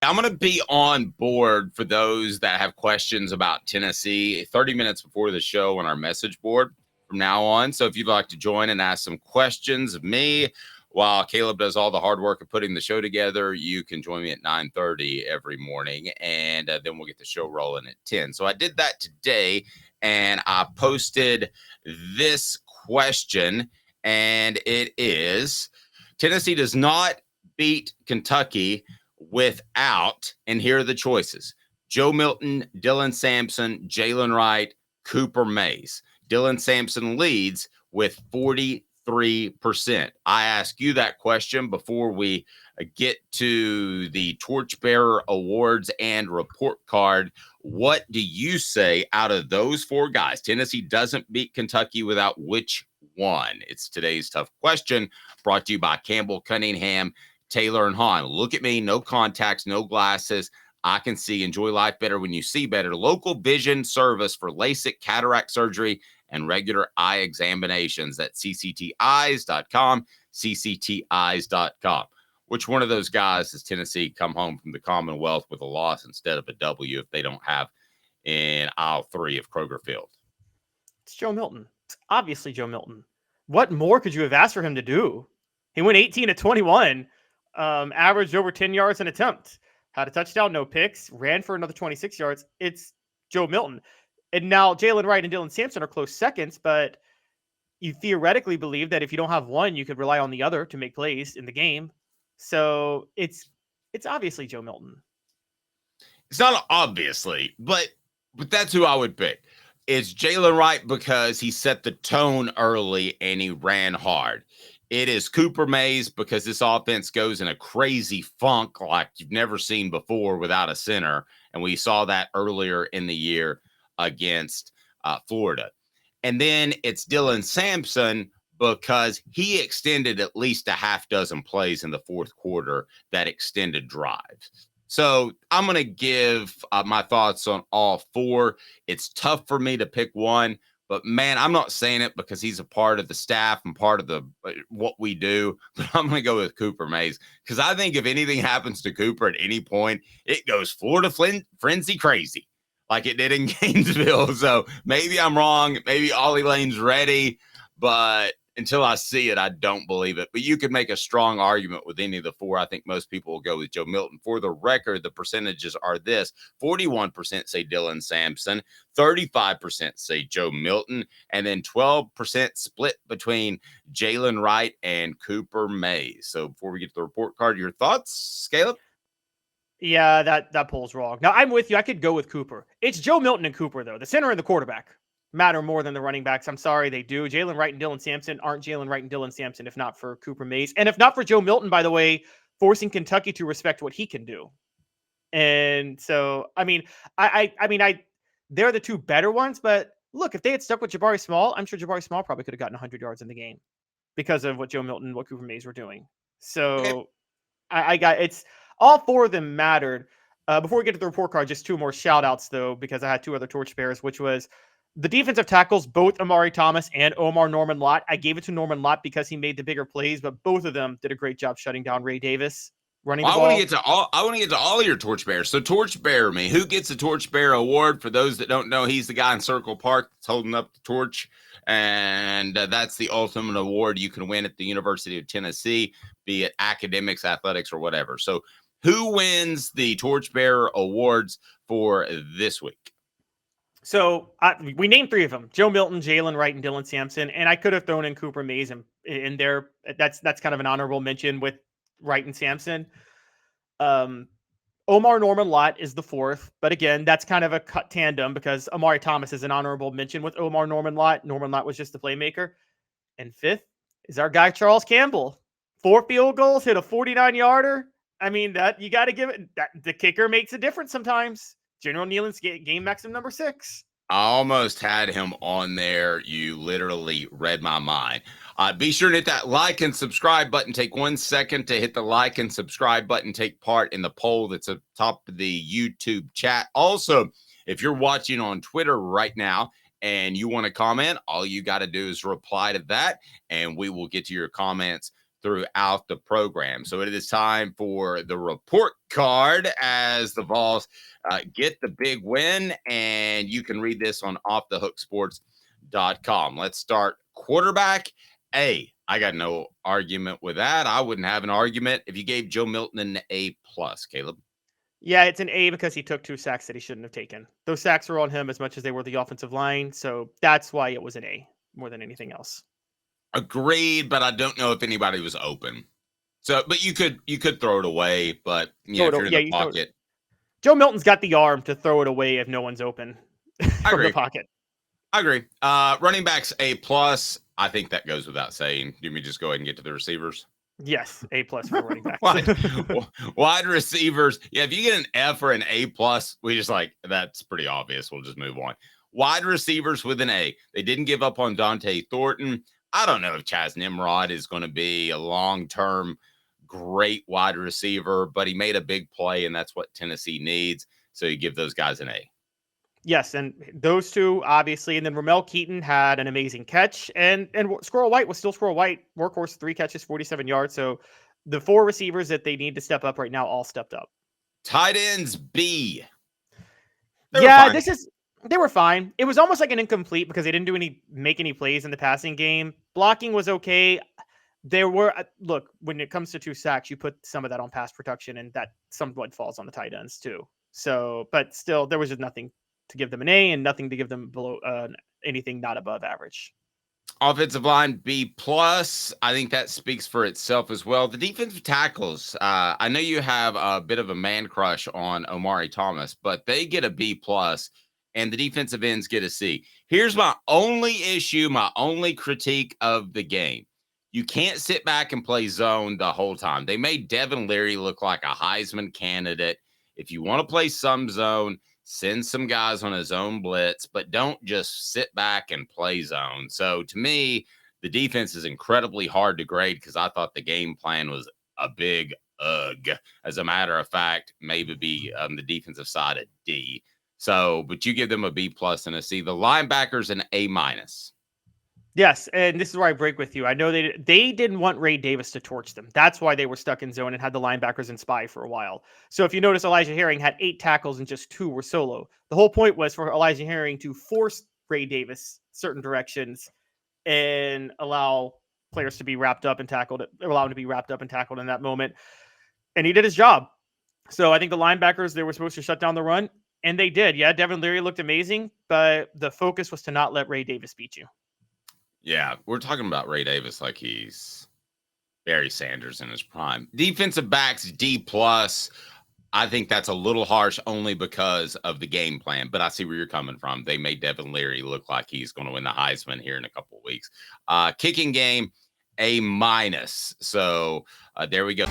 I'm going to be on board for those that have questions about Tennessee 30 minutes before the show on our message board from now on. So if you'd like to join and ask some questions of me while Caleb does all the hard work of putting the show together, you can join me at 9:30 every morning, and then we'll get the show rolling at 10. So I did that today, and I posted this question, and it is: Tennessee does not beat Kentucky without, and here are the choices: Joe Milton, Dylan Sampson, Jalen Wright, Cooper Mays. Dylan Sampson leads with 43%. I ask you that question before we get to the Torchbearer Awards and report card. What do you say out of those four guys? Tennessee doesn't beat Kentucky without which one? It's today's tough question, brought to you by Campbell Cunningham, Taylor and Hahn. Look at me, no contacts, no glasses. I can see. Enjoy life better when you see better. Local vision service for LASIK, cataract surgery, and regular eye examinations at ccteyes.com, ccteyes.com. Which one of those guys does Tennessee come home from the Commonwealth with a loss instead of a W if they don't have in aisle 3 of Kroger Field? It's Joe Milton. It's obviously Joe Milton. What more could you have asked for him to do? He went 18 to 21, averaged over 10 yards an attempt, had a touchdown, no picks, ran for another 26 yards. It's Joe Milton. And now Jalen Wright and Dylan Sampson are close seconds, but you theoretically believe that if you don't have one, you could rely on the other to make plays in the game. So it's obviously Joe Milton. It's not obviously, but that's who I would pick. It's Jalen Wright because he set the tone early and he ran hard. It is Cooper Mays because this offense goes in a crazy funk like you've never seen before without a center. And we saw that earlier in the year against Florida. And then it's Dylan Sampson because he extended at least a half dozen plays in the fourth quarter that extended drives. So I'm going to give my thoughts on all four. It's tough for me to pick one, but man, I'm not saying it because he's a part of the staff and part of the what we do, but I'm going to go with Cooper Mays because I think if anything happens to Cooper at any point, it goes Florida frenzy crazy like it did in Gainesville. So maybe I'm wrong. Maybe Ollie Lane's ready, but until I see it, I don't believe it. But you could make a strong argument with any of the four. I think most people will go with Joe Milton. For the record, the percentages are this: 41% say Dylan Sampson, 35% say Joe Milton, and then 12% split between Jalen Wright and Cooper Mays. So before we get to the report card, your thoughts, Caleb? Yeah, that poll's wrong. Now, I'm with you. I could go with Cooper. It's Joe Milton and Cooper, though. The center and the quarterback matter more than the running backs. I'm sorry, they do. Jalen Wright and Dylan Sampson aren't Jalen Wright and Dylan Sampson if not for Cooper Mays. And if not for Joe Milton, by the way, forcing Kentucky to respect what he can do. And so, I mean, they're the two better ones. But look, if they had stuck with Jabari Small, I'm sure Jabari Small probably could have gotten 100 yards in the game because of what Joe Milton and what Cooper Mays were doing. So it's all four of them mattered. Before we get to the report card, just two more shout outs, though, because I had two other torchbearers, which was the defensive tackles, both Amari Thomas and Omar Norman-Lott. I gave it to Norman-Lott because he made the bigger plays, but both of them did a great job shutting down Ray Davis, running the ball. I want to get to all your torchbearers. So torchbearer me. Who gets the torchbearer award? For those that don't know, he's the guy in Circle Park that's holding up the torch. And that's the ultimate award you can win at the University of Tennessee, be it academics, athletics, or whatever. So who wins the Torchbearer Awards for this week? So we named three of them: Joe Milton, Jalen Wright, and Dylan Sampson. And I could have thrown in Cooper Mays in there. That's kind of an honorable mention with Wright and Sampson. Omar Norman-Lott is the fourth, but again, that's kind of a cut tandem because Amari Thomas is an honorable mention with Omar Norman-Lott. Norman-Lott was just the playmaker. And fifth is our guy Charles Campbell. 4 field goals, hit a 49-yarder. I mean, that you got to give it. That the kicker makes a difference sometimes. General Nealon's game maximum number 6. I almost had him on there. You literally read my mind. Be sure to hit that like and subscribe button. Take 1 second to hit the like and subscribe button. Take part in the poll that's at the top of the YouTube chat. Also, if you're watching on Twitter right now and you want to comment, all you got to do is reply to that, and we will get to your comments throughout the program. So it is time for the report card as the Vols get the big win, and you can read this on offthehooksports.com. Let's start quarterback A. I got no argument with that. I wouldn't have an argument if you gave Joe Milton an A+, Caleb. Yeah, it's an A because he took 2 sacks that he shouldn't have taken. Those sacks were on him as much as they were the offensive line, so that's why it was an A more than anything else. Agreed, but I don't know if anybody was open. So, but you could throw it away, but if you're in the pocket. Joe Milton's got the arm to throw it away if no one's open from the pocket. I agree. Running backs A+. I think that goes without saying. Do we just go ahead and get to the receivers? Yes, A+ for running backs. Wide receivers. Yeah, if you get an F or an A+, we just that's pretty obvious. We'll just move on. Wide receivers with an A. They didn't give up on Dante Thornton. I don't know if Chaz Nimrod is going to be a long-term great wide receiver, but he made a big play, and that's what Tennessee needs. So you give those guys an A. Yes, and those two, obviously. And then Ramel Keaton had an amazing catch. And Squirrel White was still Squirrel White. Workhorse, 3 catches, 47 yards. So the 4 receivers that they need to step up right now all stepped up. Tight ends B. They were fine. It was almost like an incomplete because they didn't make any plays in the passing game. Blocking was okay. Look, when it comes to 2 sacks, you put some of that on pass protection, and that somewhat falls on the tight ends too. So, but still, there was just nothing to give them an A and nothing to give them below anything not above average. Offensive line B+. I think that speaks for itself as well. The defensive tackles, I know you have a bit of a man crush on Omari Thomas, but they get a B+, and the defensive ends get a C. Here's my only issue, my only critique of the game. You can't sit back and play zone the whole time. They made Devin Leary look like a Heisman candidate. If you want to play some zone, send some guys on a zone blitz, but don't just sit back and play zone. So to me, the defense is incredibly hard to grade because I thought the game plan was a big ugh. As a matter of fact, maybe be on the defensive side a D. So, but you give them a B+ and a C. The linebackers an A-. Yes, and this is where I break with you. I know they didn't want Ray Davis to torch them. That's why they were stuck in zone and had the linebackers in spy for a while. So if you notice, Elijah Herring had 8 tackles and just 2 were solo. The whole point was for Elijah Herring to force Ray Davis certain directions and allow players to be wrapped up and tackled, allow him to be wrapped up and tackled in that moment. And he did his job. So I think the linebackers, they were supposed to shut down the run, and they did. Yeah, Devin Leary looked amazing, but the focus was to not let Ray Davis beat you. Yeah, we're talking about Ray Davis like he's Barry Sanders in his prime. Defensive backs D+. I think that's a little harsh only because of the game plan, but I see where you're coming from. They made Devin Leary look like he's going to win the Heisman here in a couple of weeks. Kicking game A-. So there we go.